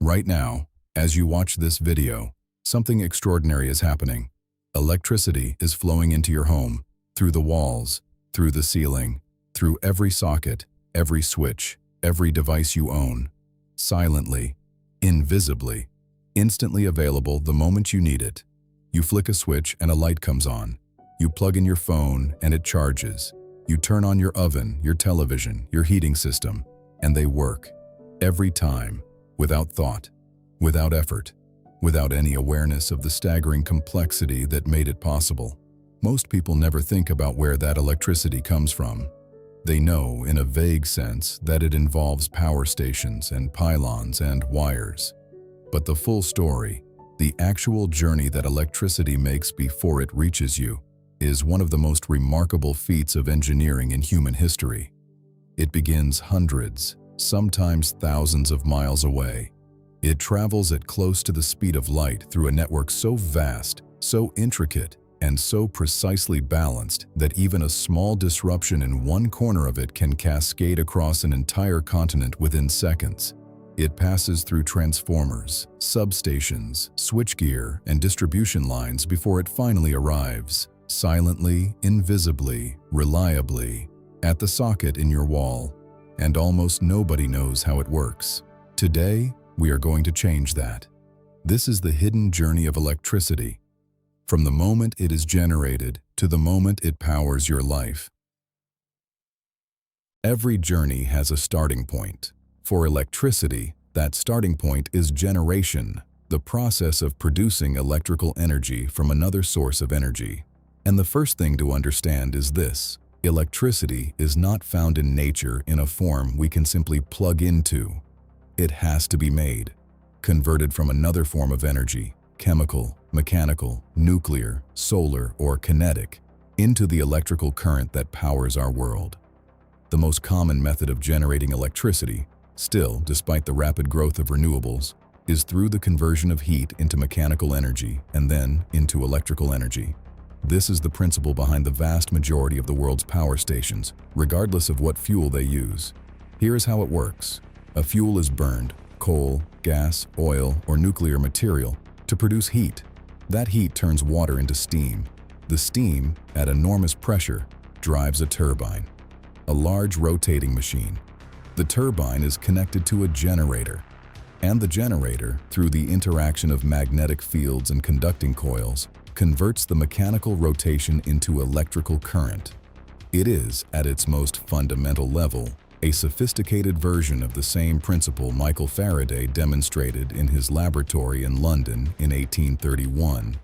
Right now, as you watch this video, something extraordinary is happening. Electricity is flowing into your home, through the walls, through the ceiling, through every socket, every switch, every device you own. Silently, invisibly, instantly available the moment you need it. You flick a switch and a light comes on. You plug in your phone and it charges. You turn on your oven, your television, your heating system, and they work. Every time, without thought, without effort, without any awareness of the staggering complexity that made it possible. Most people never think about where that electricity comes from. They know, in a vague sense, that it involves power stations and pylons and wires. But the full story, the actual journey that electricity makes before it reaches you, is one of the most remarkable feats of engineering in human history. It begins hundreds, sometimes thousands of miles away. It travels at close to the speed of light through a network so vast, so intricate, and so precisely balanced that even a small disruption in one corner of it can cascade across an entire continent within seconds. It passes through transformers, substations, switchgear, and distribution lines before it finally arrives, silently, invisibly, reliably, at the socket in your wall, and almost nobody knows how it works. Today, we are going to change that. This is the hidden journey of electricity, from the moment it is generated to the moment it powers your life. Every journey has a starting point. For electricity, that starting point is generation, the process of producing electrical energy from another source of energy. And the first thing to understand is this: electricity is not found in nature in a form we can simply plug into. It has to be made, converted from another form of energy, chemical, mechanical, nuclear, solar, or kinetic, into the electrical current that powers our world. The most common method of generating electricity, still, despite the rapid growth of renewables, is through the conversion of heat into mechanical energy and then into electrical energy. This is the principle behind the vast majority of the world's power stations, regardless of what fuel they use. Here is how it works. A fuel is burned, coal, gas, oil, or nuclear material, to produce heat. That heat turns water into steam. The steam, at enormous pressure, drives a turbine, a large rotating machine. The turbine is connected to a generator, and the generator, through the interaction of magnetic fields and conducting coils, converts the mechanical rotation into electrical current. It is, at its most fundamental level, a sophisticated version of the same principle Michael Faraday demonstrated in his laboratory in London in 1831,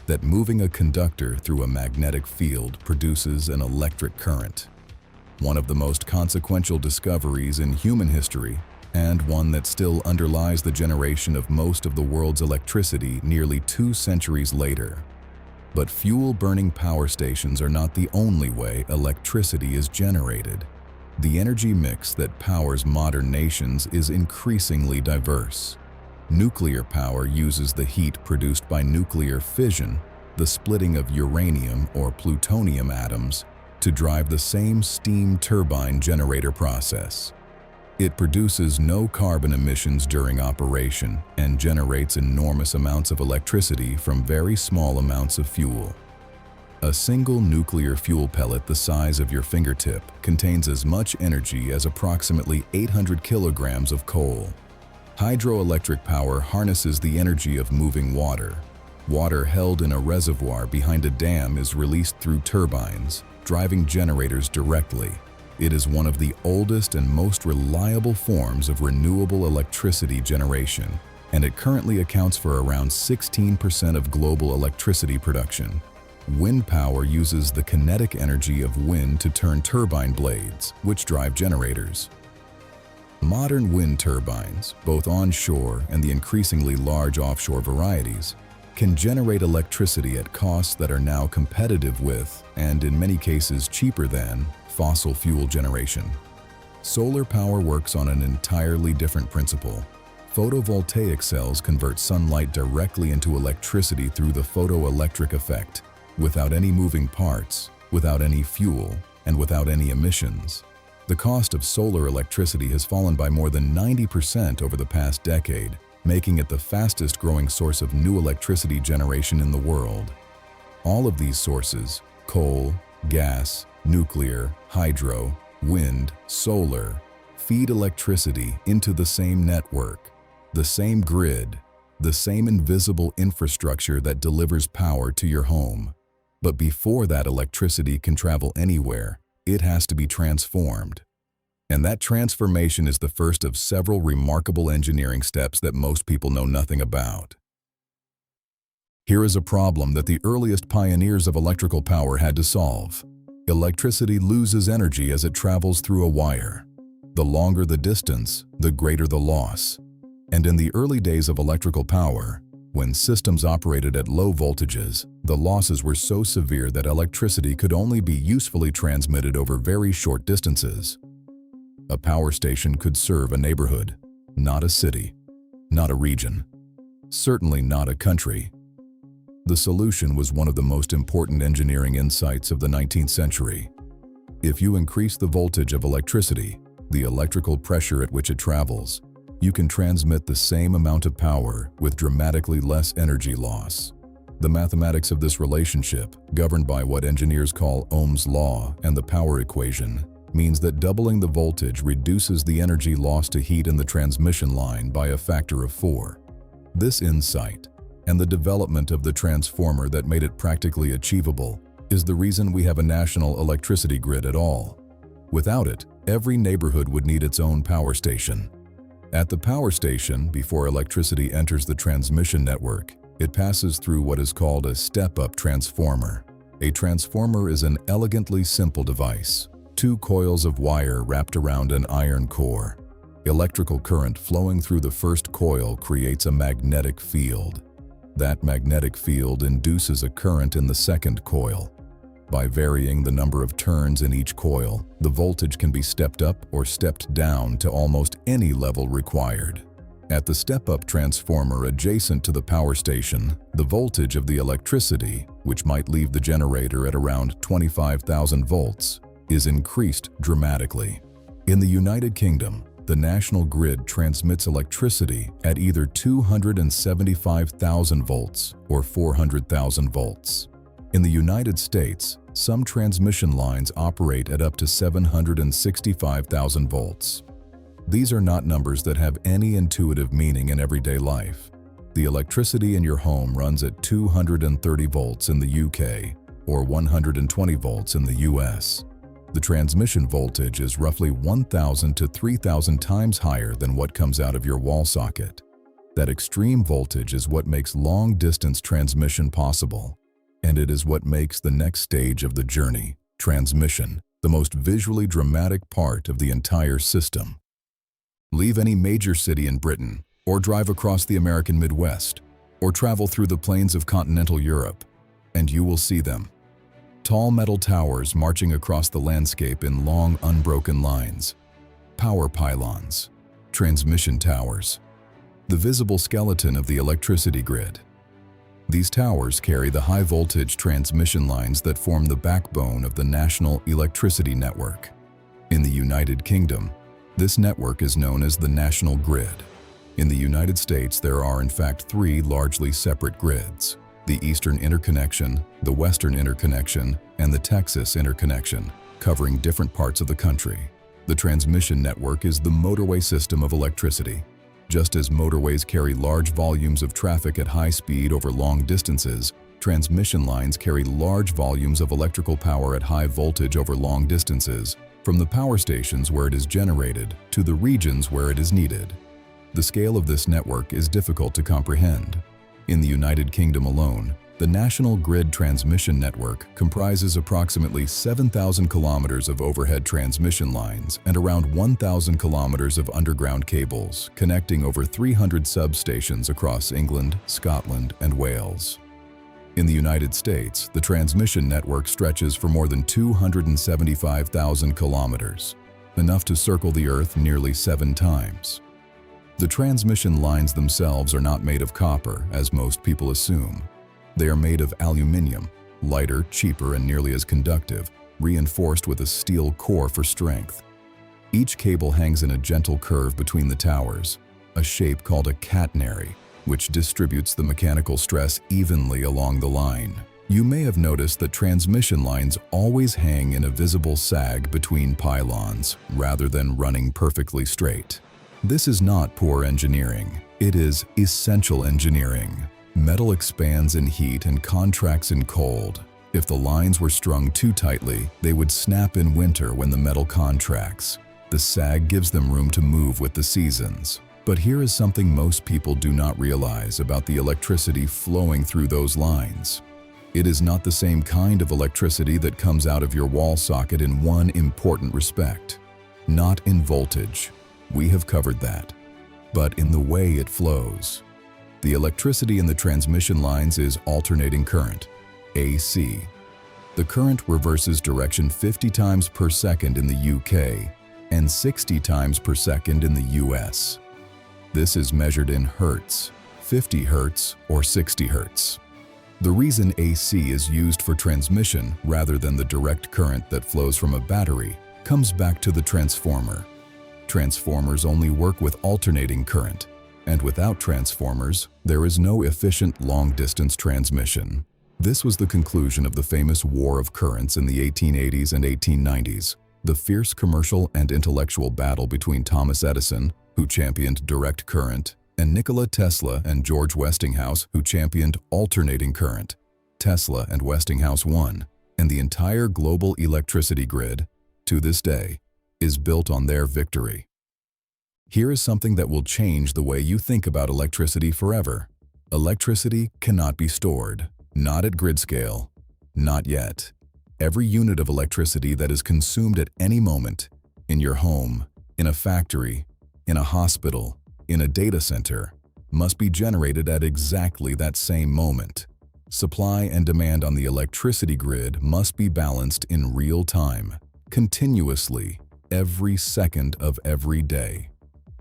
that moving a conductor through a magnetic field produces an electric current. One of the most consequential discoveries in human history, and one that still underlies the generation of most of the world's electricity nearly 2 centuries later. But fuel-burning power stations are not the only way electricity is generated. The energy mix that powers modern nations is increasingly diverse. Nuclear power uses the heat produced by nuclear fission, the splitting of uranium or plutonium atoms, to drive the same steam turbine generator process. It produces no carbon emissions during operation and generates enormous amounts of electricity from very small amounts of fuel. A single nuclear fuel pellet the size of your fingertip contains as much energy as approximately 800 kilograms of coal. Hydroelectric power harnesses the energy of moving water. Water held in a reservoir behind a dam is released through turbines, driving generators directly. It is one of the oldest and most reliable forms of renewable electricity generation, and it currently accounts for around 16% of global electricity production. Wind power uses the kinetic energy of wind to turn turbine blades, which drive generators. Modern wind turbines, both onshore and the increasingly large offshore varieties, can generate electricity at costs that are now competitive with, and in many cases cheaper than, fossil fuel generation. Solar power works on an entirely different principle. Photovoltaic cells convert sunlight directly into electricity through the photoelectric effect, without any moving parts, without any fuel, and without any emissions. The cost of solar electricity has fallen by more than 90% over the past decade, making it the fastest-growing source of new electricity generation in the world. All of these sources, coal, gas, nuclear, hydro, wind, solar, feed electricity into the same network, the same grid, the same invisible infrastructure that delivers power to your home. But before that electricity can travel anywhere, it has to be transformed. And that transformation is the first of several remarkable engineering steps that most people know nothing about. Here is a problem that the earliest pioneers of electrical power had to solve. Electricity loses energy as it travels through a wire. The longer the distance, the greater the loss. And in the early days of electrical power, when systems operated at low voltages, the losses were so severe that electricity could only be usefully transmitted over very short distances. A power station could serve a neighborhood, not a city, not a region, certainly not a country. The solution was one of the most important engineering insights of the 19th century. If you increase the voltage of electricity, the electrical pressure at which it travels, you can transmit the same amount of power with dramatically less energy loss. The mathematics of this relationship, governed by what engineers call Ohm's law and the power equation, means that doubling the voltage reduces the energy loss to heat in the transmission line by a factor of 4. This insight, and the development of the transformer that made it practically achievable, is the reason we have a national electricity grid at all. Without it, every neighborhood would need its own power station. At the power station, before electricity enters the transmission network, it passes through what is called a step-up transformer. A transformer is an elegantly simple device, 2 coils of wire wrapped around an iron core. Electrical current flowing through the first coil creates a magnetic field. That magnetic field induces a current in the second coil. By varying the number of turns in each coil, the voltage can be stepped up or stepped down to almost any level required. At the step-up transformer adjacent to the power station, the voltage of the electricity, which might leave the generator at around 25,000 volts, is increased dramatically. In the United Kingdom, the national grid transmits electricity at either 275,000 volts or 400,000 volts. In the United States, some transmission lines operate at up to 765,000 volts. These are not numbers that have any intuitive meaning in everyday life. The electricity in your home runs at 230 volts in the UK or 120 volts in the US. The transmission voltage is roughly 1,000 to 3,000 times higher than what comes out of your wall socket. That extreme voltage is what makes long-distance transmission possible, and it is what makes the next stage of the journey, transmission, the most visually dramatic part of the entire system. Leave any major city in Britain, or drive across the American Midwest, or travel through the plains of continental Europe, and you will see them. Tall metal towers marching across the landscape in long, unbroken lines. Power pylons. Transmission towers. The visible skeleton of the electricity grid. These towers carry the high-voltage transmission lines that form the backbone of the national electricity network. In the United Kingdom, this network is known as the national grid. In the United States, there are in fact 3 largely separate grids: the Eastern Interconnection, the Western Interconnection, and the Texas Interconnection, covering different parts of the country. The transmission network is the motorway system of electricity. Just as motorways carry large volumes of traffic at high speed over long distances, transmission lines carry large volumes of electrical power at high voltage over long distances, from the power stations where it is generated to the regions where it is needed. The scale of this network is difficult to comprehend. In the United Kingdom alone, the National Grid Transmission Network comprises approximately 7,000 kilometers of overhead transmission lines and around 1,000 kilometers of underground cables, connecting over 300 substations across England, Scotland, and Wales. In the United States, the transmission network stretches for more than 275,000 kilometers, enough to circle the Earth nearly 7 times. The transmission lines themselves are not made of copper, as most people assume. They are made of aluminum, lighter, cheaper, and nearly as conductive, reinforced with a steel core for strength. Each cable hangs in a gentle curve between the towers, a shape called a catenary, which distributes the mechanical stress evenly along the line. You may have noticed that transmission lines always hang in a visible sag between pylons, rather than running perfectly straight. This is not poor engineering. It is essential engineering. Metal expands in heat and contracts in cold. If the lines were strung too tightly, they would snap in winter when the metal contracts. The sag gives them room to move with the seasons. But here is something most people do not realize about the electricity flowing through those lines. It is not the same kind of electricity that comes out of your wall socket in one important respect. Not in voltage. We have covered that. But in the way it flows. The electricity in the transmission lines is alternating current, AC. The current reverses direction 50 times per second in the UK and 60 times per second in the US. This is measured in hertz, 50 hertz or 60 hertz. The reason AC is used for transmission rather than the direct current that flows from a battery comes back to the transformer. Transformers only work with alternating current, and without transformers, there is no efficient long-distance transmission. This was the conclusion of the famous war of currents in the 1880s and 1890s, the fierce commercial and intellectual battle between Thomas Edison, who championed direct current, and Nikola Tesla and George Westinghouse, who championed alternating current. Tesla and Westinghouse won, and the entire global electricity grid, to this day, is built on their victory. Here is something that will change the way you think about electricity forever. Electricity cannot be stored, not at grid scale, not yet. Every unit of electricity that is consumed at any moment, in your home, in a factory, in a hospital, in a data center, must be generated at exactly that same moment. Supply and demand on the electricity grid must be balanced in real time, continuously, every second of every day.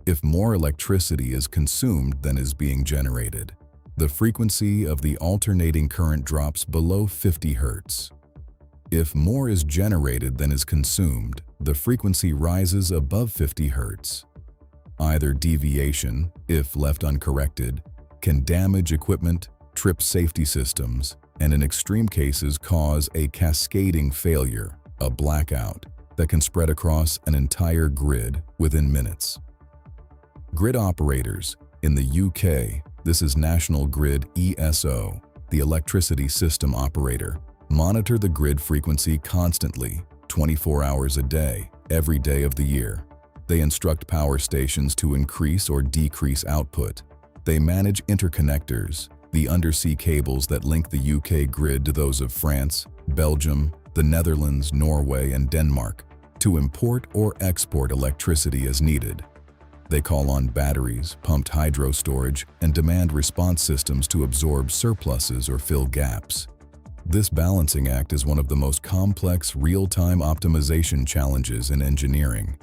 If more electricity is consumed than is being generated, the frequency of the alternating current drops below 50 Hz. If more is generated than is consumed, the frequency rises above 50 Hz. Either deviation, if left uncorrected, can damage equipment, trip safety systems, and in extreme cases cause a cascading failure, a blackout, that can spread across an entire grid within minutes. Grid operators, in the UK, this is National Grid ESO, the electricity system operator, monitor the grid frequency constantly, 24 hours a day, every day of the year. They instruct power stations to increase or decrease output. They manage interconnectors, the undersea cables that link the UK grid to those of France, Belgium, the Netherlands, Norway, and Denmark, to import or export electricity as needed. They call on batteries, pumped hydro storage, and demand response systems to absorb surpluses or fill gaps. This balancing act is one of the most complex real-time optimization challenges in engineering,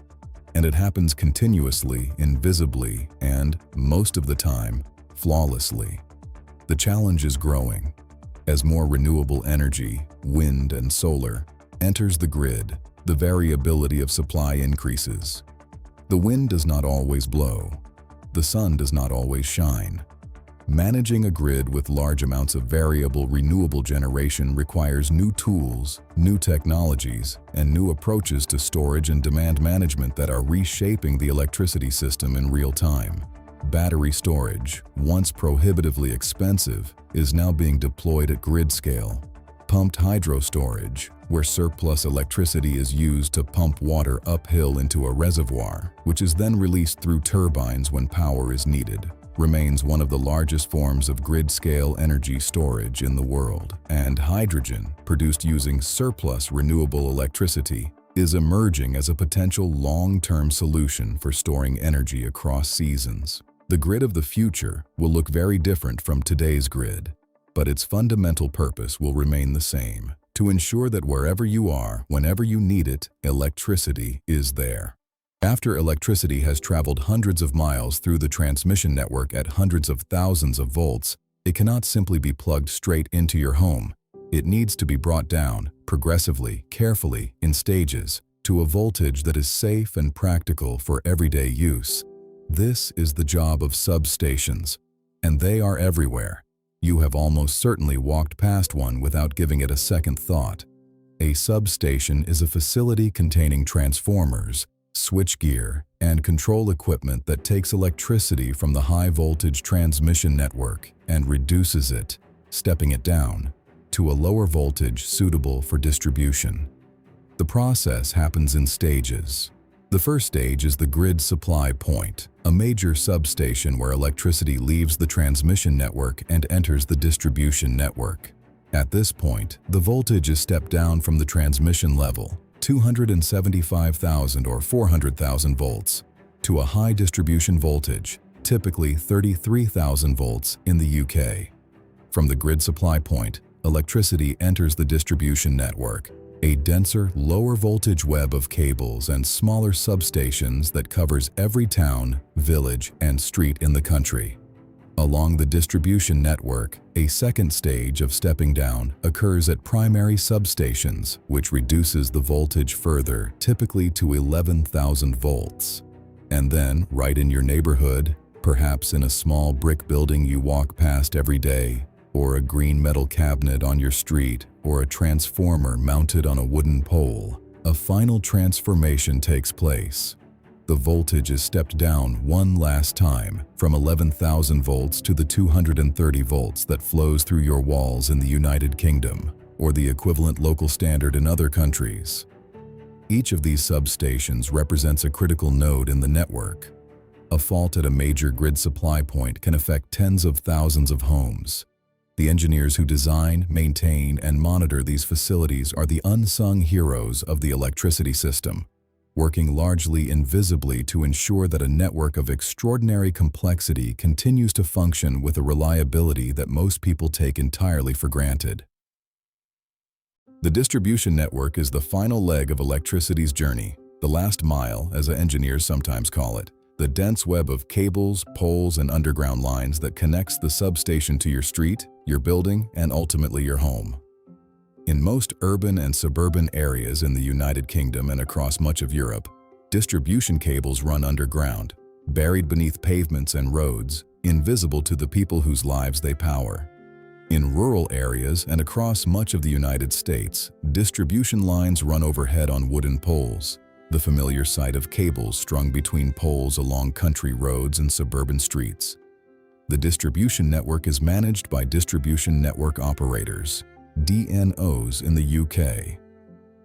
and it happens continuously, invisibly, and, most of the time, flawlessly. The challenge is growing. As more renewable energy, wind and solar, enters the grid, the variability of supply increases. The wind does not always blow. The sun does not always shine. Managing a grid with large amounts of variable renewable generation requires new tools, new technologies, and new approaches to storage and demand management that are reshaping the electricity system in real time. Battery storage, once prohibitively expensive, is now being deployed at grid scale. Pumped hydro storage, where surplus electricity is used to pump water uphill into a reservoir, which is then released through turbines when power is needed, remains one of the largest forms of grid-scale energy storage in the world. And hydrogen, produced using surplus renewable electricity, is emerging as a potential long-term solution for storing energy across seasons. The grid of the future will look very different from today's grid, but its fundamental purpose will remain the same: to ensure that wherever you are, whenever you need it, electricity is there. After electricity has traveled hundreds of miles through the transmission network at hundreds of thousands of volts, it cannot simply be plugged straight into your home. It needs to be brought down, progressively, carefully, in stages, to a voltage that is safe and practical for everyday use. This is the job of substations, and they are everywhere. You have almost certainly walked past one without giving it a second thought. A substation is a facility containing transformers, switchgear, and control equipment that takes electricity from the high-voltage transmission network and reduces it, stepping it down, to a lower voltage suitable for distribution. The process happens in stages. The first stage is the grid supply point, a major substation where electricity leaves the transmission network and enters the distribution network. At this point, the voltage is stepped down from the transmission level, 275,000 or 400,000 volts, to a high distribution voltage, typically 33,000 volts in the UK. From the grid supply point, electricity enters the distribution network, a denser, lower voltage web of cables and smaller substations that covers every town, village, and street in the country. Along the distribution network, a second stage of stepping down occurs at primary substations, which reduces the voltage further, typically to 11,000 volts. And then, right in your neighborhood, perhaps in a small brick building you walk past every day, or a green metal cabinet on your street, or a transformer mounted on a wooden pole, a final transformation takes place. The voltage is stepped down one last time from 11,000 volts to the 230 volts that flows through your walls in the United Kingdom, or the equivalent local standard in other countries. Each of these substations represents a critical node in the network. A fault at a major grid supply point can affect tens of thousands of homes. The engineers who design, maintain, and monitor these facilities are the unsung heroes of the electricity system, working largely invisibly to ensure that a network of extraordinary complexity continues to function with a reliability that most people take entirely for granted. The distribution network is the final leg of electricity's journey, the last mile, as engineers sometimes call it, the dense web of cables, poles, and underground lines that connects the substation to your street, your building, and ultimately your home. In most urban and suburban areas in the United Kingdom and across much of Europe, distribution cables run underground, buried beneath pavements and roads, invisible to the people whose lives they power. In rural areas and across much of the United States, distribution lines run overhead on wooden poles, the familiar sight of cables strung between poles along country roads and suburban streets. The distribution network is managed by distribution network operators, DNOs in the UK.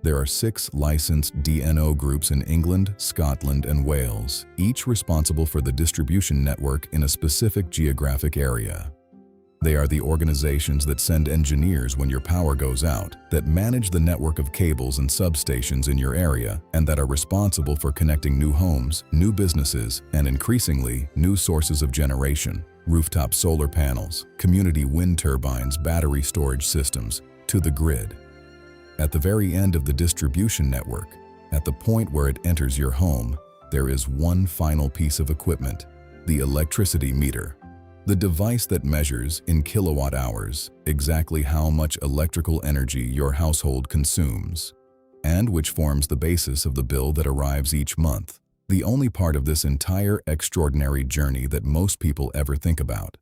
There are 6 licensed DNO groups in England, Scotland, and Wales, each responsible for the distribution network in a specific geographic area. They are the organizations that send engineers when your power goes out, that manage the network of cables and substations in your area, and that are responsible for connecting new homes, new businesses, and increasingly, new sources of generation, rooftop solar panels, community wind turbines, battery storage systems, to the grid. At the very end of the distribution network, at the point where it enters your home, there is one final piece of equipment, the electricity meter. The device that measures, in kilowatt hours, exactly how much electrical energy your household consumes, and which forms the basis of the bill that arrives each month, the only part of this entire extraordinary journey that most people ever think about.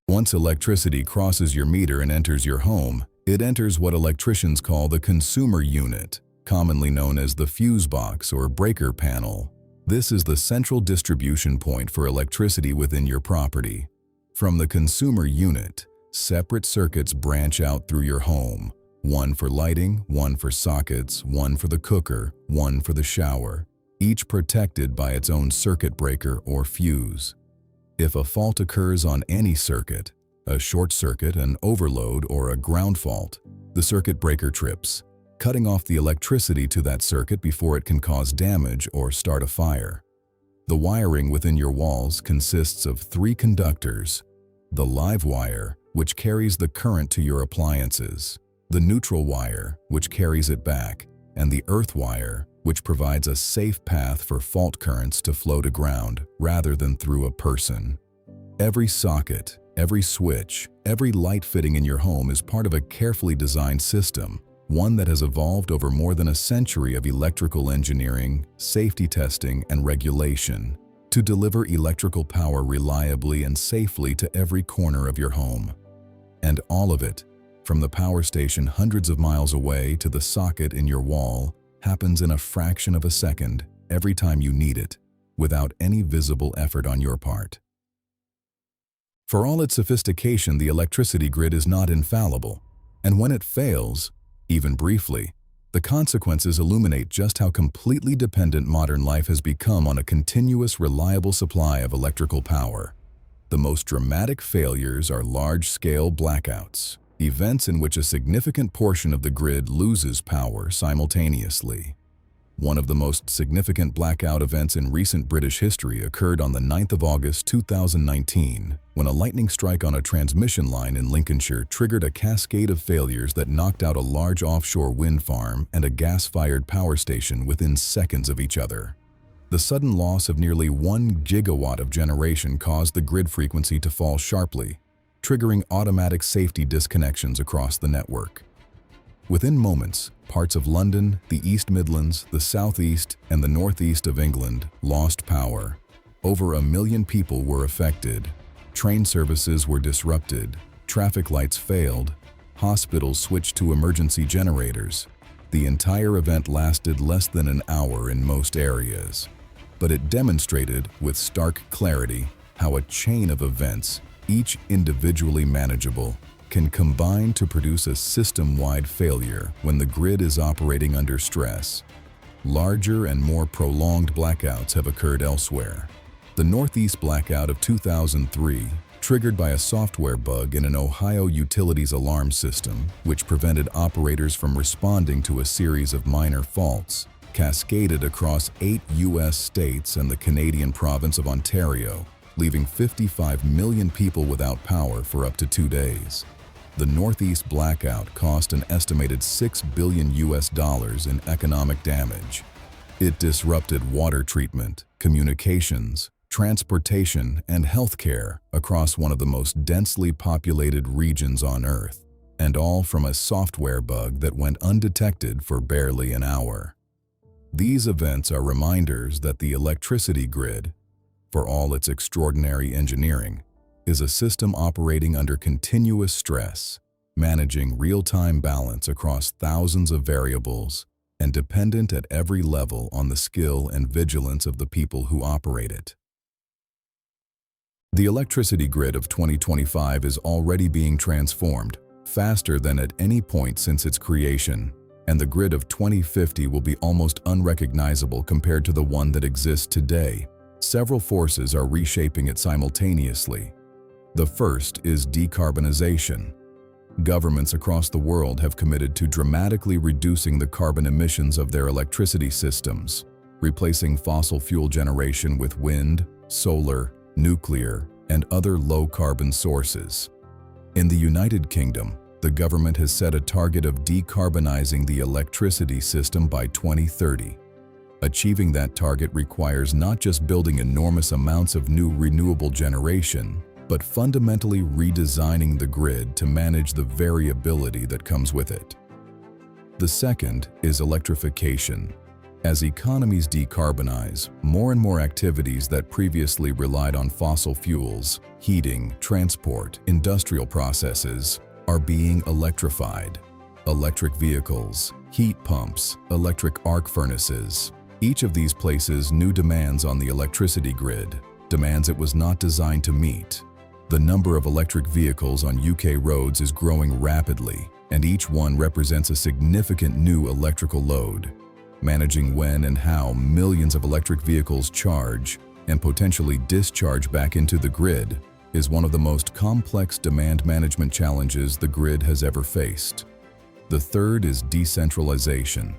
Once electricity crosses your meter and enters your home, it enters what electricians call the consumer unit, commonly known as the fuse box or breaker panel. This is the central distribution point for electricity within your property. From the consumer unit, separate circuits branch out through your home, one for lighting, one for sockets, one for the cooker, one for the shower, each protected by its own circuit breaker or fuse. If a fault occurs on any circuit, a short circuit, an overload, or a ground fault, the circuit breaker trips, cutting off the electricity to that circuit before it can cause damage or start a fire. The wiring within your walls consists of 3 conductors: the live wire, which carries the current to your appliances, the neutral wire, which carries it back, and the earth wire, which provides a safe path for fault currents to flow to ground rather than through a person. Every socket, every switch, every light fitting in your home is part of a carefully designed system, one that has evolved over more than a century of electrical engineering, safety testing, and regulation, to deliver electrical power reliably and safely to every corner of your home. And all of it, from the power station hundreds of miles away to the socket in your wall, happens in a fraction of a second every time you need it, without any visible effort on your part. For all its sophistication, the electricity grid is not infallible, and when it fails, even briefly, the consequences illuminate just how completely dependent modern life has become on a continuous, reliable supply of electrical power. The most dramatic failures are large-scale blackouts, events in which a significant portion of the grid loses power simultaneously. One of the most significant blackout events in recent British history occurred on the 9th of August 2019, when a lightning strike on a transmission line in Lincolnshire triggered a cascade of failures that knocked out a large offshore wind farm and a gas-fired power station within seconds of each other. The sudden loss of nearly 1 gigawatt of generation caused the grid frequency to fall sharply, triggering automatic safety disconnections across the network. Within moments, parts of London, the East Midlands, the Southeast, and the Northeast of England lost power. Over 1 million people were affected. Train services were disrupted. Traffic lights failed. Hospitals switched to emergency generators. The entire event lasted less than an hour in most areas. But it demonstrated, with stark clarity, how a chain of events, each individually manageable, can combine to produce a system-wide failure when the grid is operating under stress. Larger and more prolonged blackouts have occurred elsewhere. The Northeast blackout of 2003, triggered by a software bug in an Ohio utilities alarm system, which prevented operators from responding to a series of minor faults, cascaded across 8 U.S. states and the Canadian province of Ontario, leaving 55 million people without power for up to 2 days. The Northeast blackout cost an estimated $6 billion in economic damage. It disrupted water treatment, communications, transportation, and healthcare across one of the most densely populated regions on Earth, and all from a software bug that went undetected for barely an hour. These events are reminders that the electricity grid, for all its extraordinary engineering, is a system operating under continuous stress, managing real-time balance across thousands of variables, and dependent at every level on the skill and vigilance of the people who operate it. The electricity grid of 2025 is already being transformed, faster than at any point since its creation, and the grid of 2050 will be almost unrecognizable compared to the one that exists today. Several forces are reshaping it simultaneously. The first is decarbonization. Governments across the world have committed to dramatically reducing the carbon emissions of their electricity systems, replacing fossil fuel generation with wind, solar, nuclear, and other low-carbon sources. In the United Kingdom, the government has set a target of decarbonizing the electricity system by 2030. Achieving that target requires not just building enormous amounts of new renewable generation, but fundamentally redesigning the grid to manage the variability that comes with it. The second is electrification. As economies decarbonize, more and more activities that previously relied on fossil fuels, heating, transport, industrial processes, are being electrified. Electric vehicles, heat pumps, electric arc furnaces. Each of these places new demands on the electricity grid, demands it was not designed to meet. The number of electric vehicles on UK roads is growing rapidly, and each one represents a significant new electrical load. Managing when and how millions of electric vehicles charge and potentially discharge back into the grid is one of the most complex demand management challenges the grid has ever faced. The third is decentralization.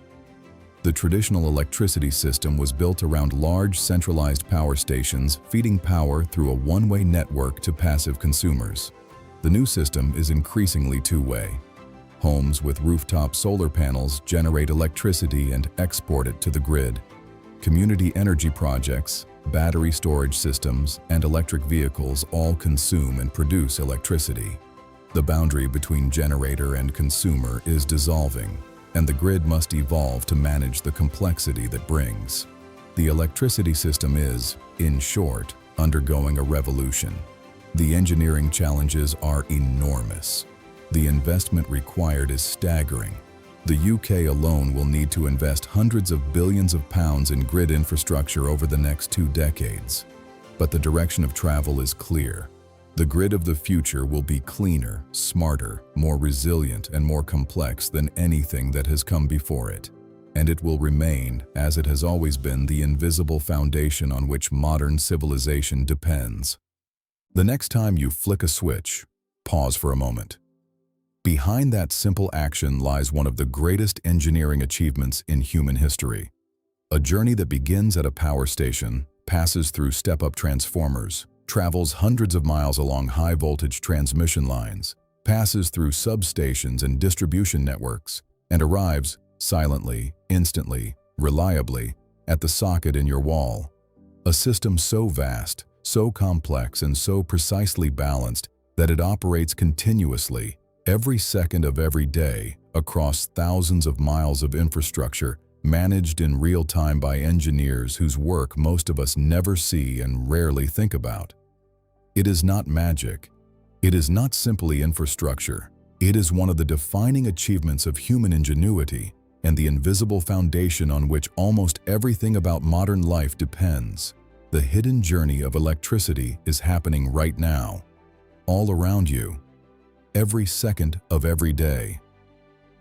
The traditional electricity system was built around large centralized power stations feeding power through a one-way network to passive consumers. The new system is increasingly two-way. Homes with rooftop solar panels generate electricity and export it to the grid. Community energy projects, battery storage systems, and electric vehicles all consume and produce electricity. The boundary between generator and consumer is dissolving, and the grid must evolve to manage the complexity that brings. The electricity system is, in short, undergoing a revolution. The engineering challenges are enormous. The investment required is staggering. The UK alone will need to invest hundreds of billions of pounds in grid infrastructure over the next 2 decades. But the direction of travel is clear. The grid of the future will be cleaner, smarter, more resilient, and more complex than anything that has come before it. And it will remain, as it has always been, the invisible foundation on which modern civilization depends. The next time you flick a switch, pause for a moment. Behind that simple action lies one of the greatest engineering achievements in human history. A journey that begins at a power station, passes through step-up transformers, travels hundreds of miles along high-voltage transmission lines, passes through substations and distribution networks, and arrives silently, instantly, reliably, at the socket in your wall. A system so vast, so complex, and so precisely balanced that it operates continuously, every second of every day, across thousands of miles of infrastructure, managed in real time by engineers whose work most of us never see and rarely think about. It is not magic. It is not simply infrastructure. It is one of the defining achievements of human ingenuity and the invisible foundation on which almost everything about modern life depends. The hidden journey of electricity is happening right now, all around you, every second of every day.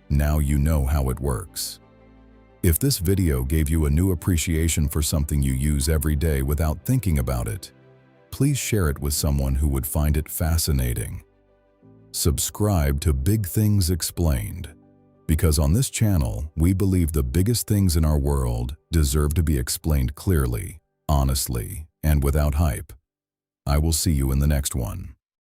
Now you know how it works. If this video gave you a new appreciation for something you use every day without thinking about it, please share it with someone who would find it fascinating. Subscribe to Big Things Explained, because on this channel, we believe the biggest things in our world deserve to be explained clearly, honestly, and without hype. I will see you in the next one.